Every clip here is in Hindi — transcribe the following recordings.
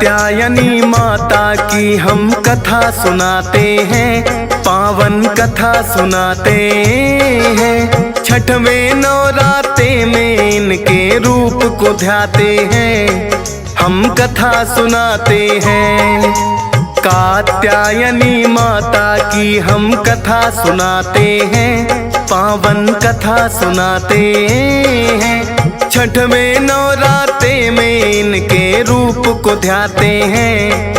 कात्यायनी माता की हम कथा सुनाते हैं, पावन कथा सुनाते हैं। छठवें नवराते में इनके रूप को ध्याते हैं, हम कथा सुनाते हैं। कात्यायनी माता की हम कथा सुनाते हैं, पावन कथा सुनाते हैं। छठवें नवराते में इनके रूप को ध्याते हैं,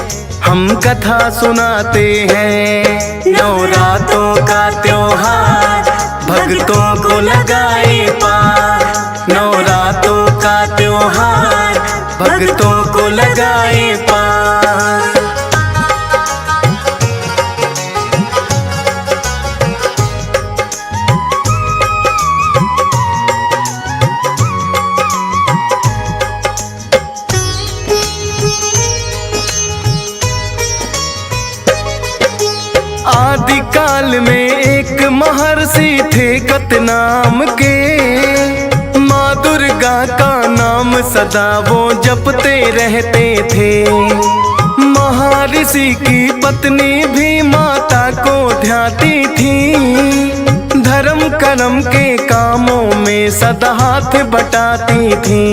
हम कथा सुनाते हैं। नवरातों का त्योहार भक्तों को लगाए पार, नवरातों का त्योहार भक्तों को लगाए पार। आदिकाल में एक महर्षि थे कत नाम के, माँ दुर्गा का नाम सदा वो जपते रहते थे। महर्षि की पत्नी भी माता को ध्याती थी, धर्म कर्म के कामों में सदा हाथ बटाती थी।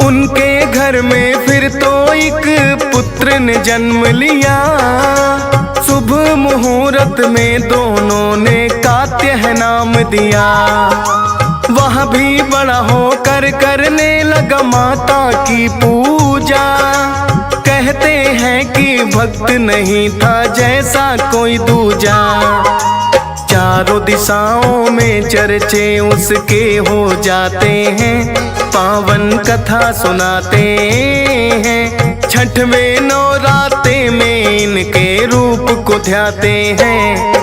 उनके घर में फिर तो एक पुत्र ने जन्म लिया, शुभ मुहूर्त में दोनों ने कात्यायन नाम दिया। वह भी बड़ा होकर करने लगा माता की पूजा, कहते हैं कि भक्त नहीं था जैसा कोई दूजा। चारों दिशाओं में चर्चे उसके हो जाते हैं, पावन कथा सुनाते हैं। छठवें नवराते में इनके रूप को ध्याते हैं,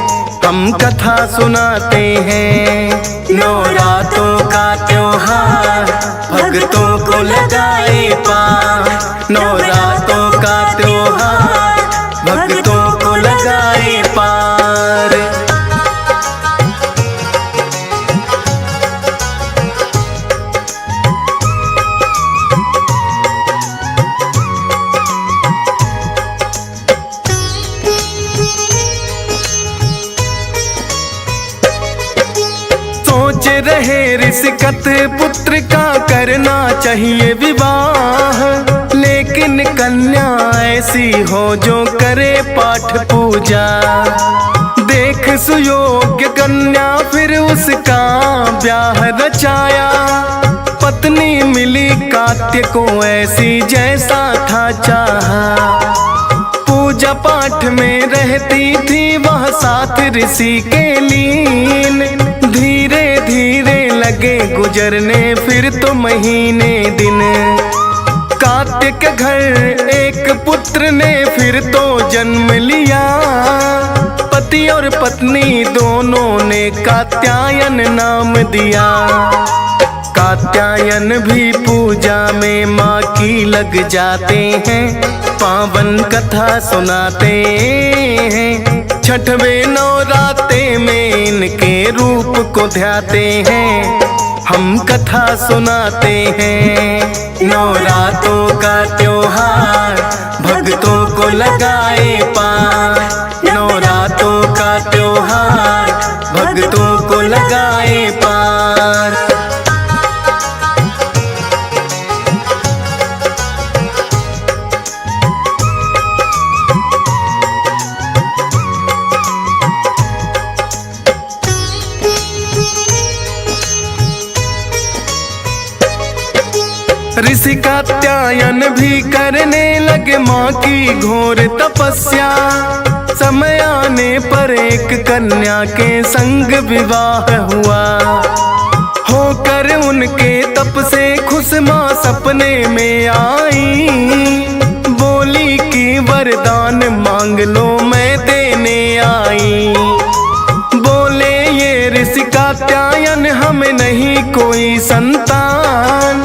हम कथा सुनाते हैं। नवरातों का त्योहार भक्तों को लगाए पार, नवरातों का त्योहार भक्तों को लगाए पार। सोच रहे ऋषिकत पुत्र का करना चाहिए विवाह, लेकिन कन्या ऐसी हो जो करे पाठ पूजा। देख सुयोग्य कन्या फिर उसका ब्याह रचाया, पत्नी मिली कात्य को ऐसी जैसा था चाहा। पूजा पाठ में रहती थी वह साथ ऋषि के लीन, धीरे धीरे लगे गुजरने फिर तो महीने दिन। कात्य के घर एक पुत्र ने फिर तो जन्म लिया, पति और पत्नी दोनों ने कात्यायन नाम दिया। कात्यायन भी पूजा में माँ की लग जाते हैं, पावन कथा सुनाते हैं। छठवें नवराते में इनके रूप को ध्याते हैं, हम कथा सुनाते हैं। नवरातों का त्योहार भक्तों को लगाए पार, नवरातों का त्योहार भक्तों को लगाए पार। ऋषि कात्यायन भी करने लगे माँ की घोर तपस्या। समय आने पर एक कन्या के संग विवाह हुआ, होकर उनके तप से खुश माँ सपने में आई। बोली कि वरदान मांग लो मैं देने आई। बोले ये ऋषि कात्यायन हमें नहीं कोई संतान,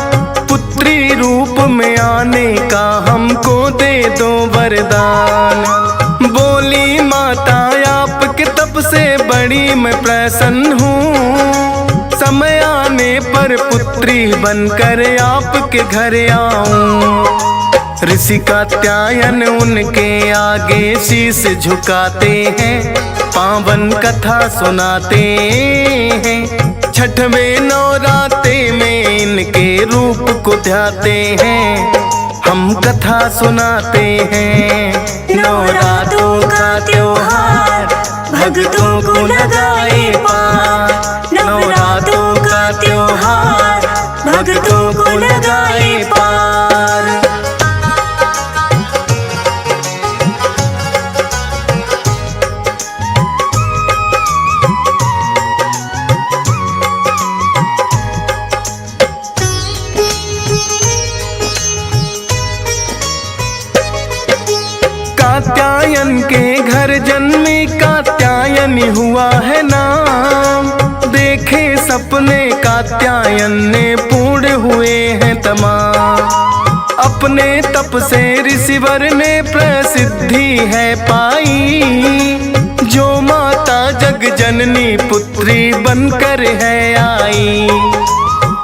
पुत्री रूप में आने का हमको दे दो वरदान। बोली माता आपके तप से बड़ी मैं प्रसन्न हूँ, समय आने पर पुत्री बनकर आपके घर आऊं। ऋषि कात्यायन उनके आगे शीश झुकाते हैं, पावन कथा सुनाते हैं। छठवें नवरात्रे में इनके रूप को ध्याते हैं, हम कथा सुनाते हैं। नवरात्रों का त्योहार भक्तों को लगाए पार, नवरात्रों का त्योहार भक्तों को लगाए पार। कात्यायन के घर जन्मी कात्यायनी हुआ है नाम। देखे सपने कात्यायन ने पूर्ण हुए हैं तमाम। अपने तप से ऋषिवर ने प्रसिद्धि है पाई, जो माता जग जननी पुत्री बनकर है आई।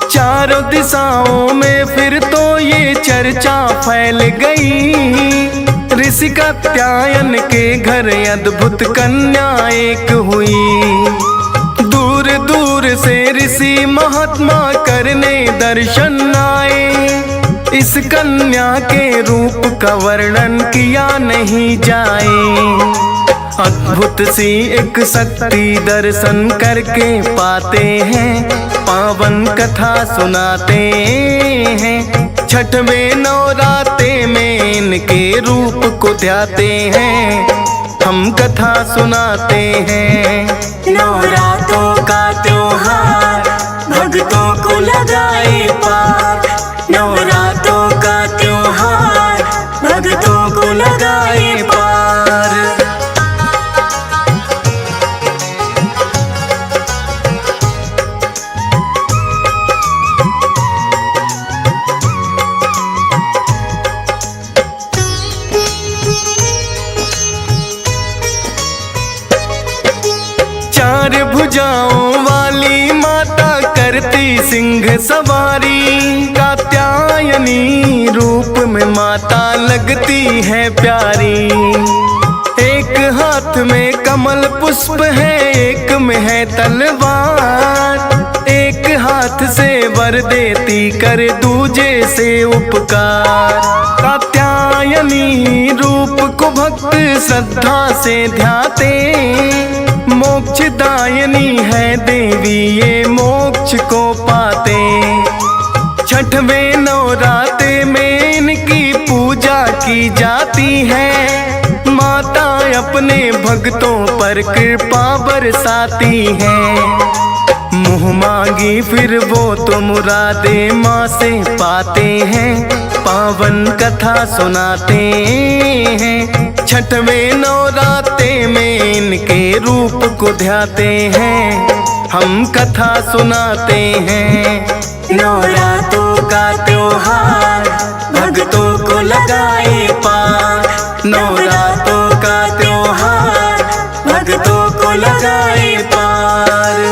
चारों दिशाओं में फिर तो ये चर्चा फैल गई, ऋषि कात्यायन के घर अद्भुत कन्या एक हुई। दूर दूर से ऋषि महात्मा करने दर्शन आए, इस कन्या के रूप का वर्णन किया नहीं जाए। अद्भुत सी एक शक्ति दर्शन करके पाते हैं, पावन कथा सुनाते हैं। छठवें नवरात्रे में इनके रूप को ध्याते हैं, हम कथा सुनाते हैं। नवरात्रों का त्योहार भक्तों को लगाए पार, नवरात्रों का त्योहार भक्तों को लगाए पार। चार भुजाओं वाली माता करती सिंह सवारी, कात्यायनी रूप में माता लगती है प्यारी। एक हाथ में कमल पुष्प है, एक में है तलवार। एक हाथ से वर देती कर दूजे से उपकार। कात्यायनी रूप को भक्त श्रद्धा से ध्याते, मोक्षदायिनी है देवी ये मोक्ष को पाते। छठवें नवरात्रे में इनकी पूजा की जाती है, माता अपने भक्तों पर कृपा बरसाती है। मुँह मांगी फिर वो तो मुरादे माँ से पाते हैं, पावन कथा सुनाते हैं। छठवें नवरात्रे में इनके रूप को ध्याते हैं, हम कथा सुनाते हैं। नवरात्रों का त्योहार भक्तों को लगाए पार, नवरात्रों का त्योहार भक्तों को लगाए पार।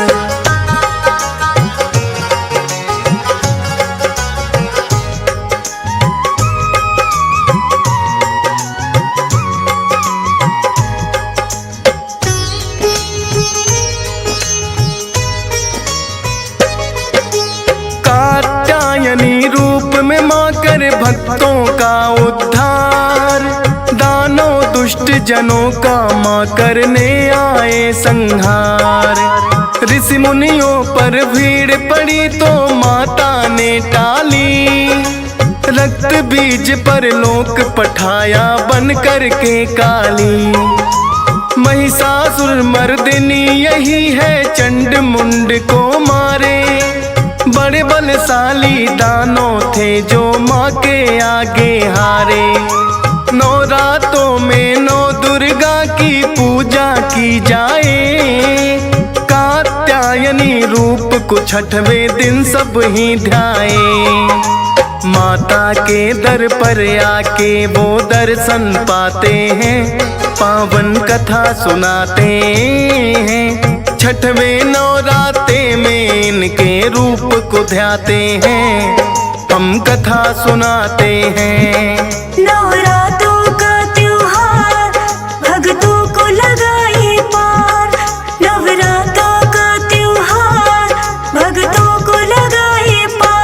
कात्यायनी रूप में माँ करे भक्तों का उद्धार, दानों दुष्ट जनों का माँ करने आए संहार। ऋषि मुनियों पर भीड़ पड़ी तो माता ने टाली, रक्त बीज पर लोक पठाया बन कर के काली। महिषासुर मर्दिनी यही है चंड मुंड को मारे, बड़े बलशाली दानों थे जो माँ के आगे हारे। नवरात्रों में नौ दुर्गा की पूजा की जाए, कात्यायनी रूप को छठवें दिन सब ही ध्याए। माता के दर पर आके वो दर्शन पाते हैं, पावन कथा सुनाते हैं। छठवें नवरात्रे में इनके रूप को ध्याते हैं, हम कथा सुनाते हैं। नवरात्रों का त्योहार भक्तों को लगाए पार, नवरात्रों का त्योहार भक्तों को लगाए पार।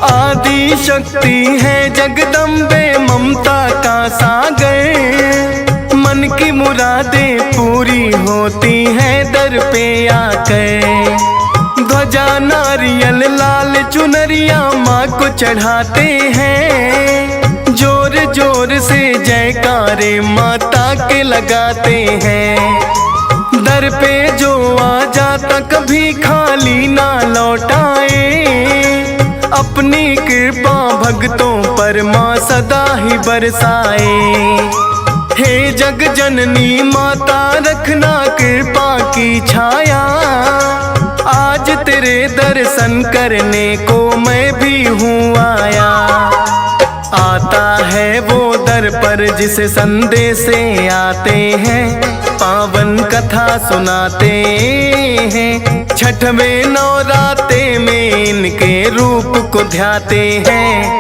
आदि शक्ति है जगदम्बे ममता का सागर, मन की मुरादें पूरी होती है दर पे आकर। ध्वजा नारियल लाल चुनरिया माँ को चढ़ाते हैं, जोर जोर से जयकारे माता के लगाते हैं। दर पे जो आ जाता कभी खाली ना लौटाए, अपनी कृपा भक्तों पर माँ सदा ही बरसाए। हे जग जननी माता रखना कृपा की छाया, आज तेरे दर्शन करने को मैं भी हूँ आया। आता है वो दर पर जिसे संदेशे आते हैं, पावन कथा सुनाते हैं। छठवें नवराते में इनके रूप को ध्याते हैं,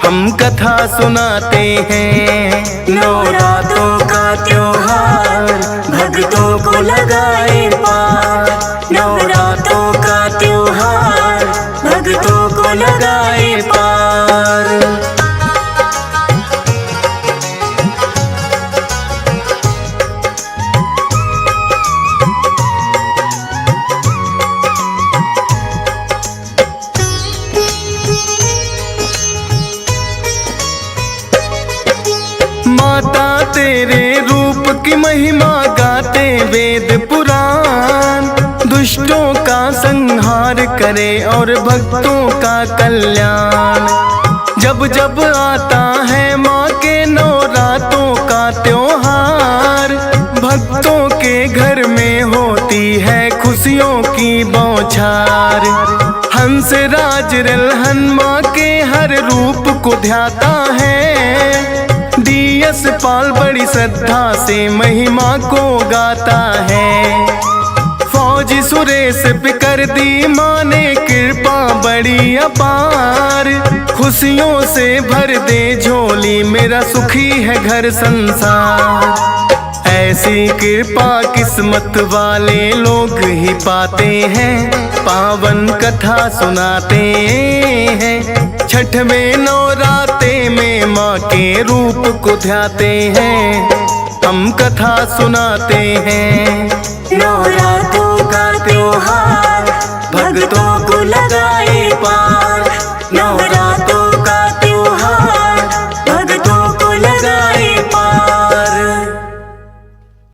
हम कथा सुनाते हैं। नवरात्रों का त्योहार भक्तों को लगाए पार, नवरात्रों का त्योहार भक्तों को लगाए पार। माता तेरे रूप की महिमा गाते वेद पुराण, दुष्टों का संहार करे और भक्तों का कल्याण। जब जब आता है माँ के नवरातों का त्योहार, भक्तों के घर में होती है खुशियों की बौछार। हंस राज रलहन माँ के हर रूप को ध्याता है, डीएस पाल बड़ी श्रद्धा से महिमा को गाता है। फौजी सुरेश पे कर दी माँ ने कृपा बड़ी अपार, खुशियों से भर दे झोली मेरा सुखी है घर संसार। ऐसी कृपा किस्मत वाले लोग ही पाते हैं, पावन कथा सुनाते हैं। छठवें नवराते में माँ के रूप को ध्याते हैं, हम कथा सुनाते हैं। नवरात्रों का त्योहार भक्तों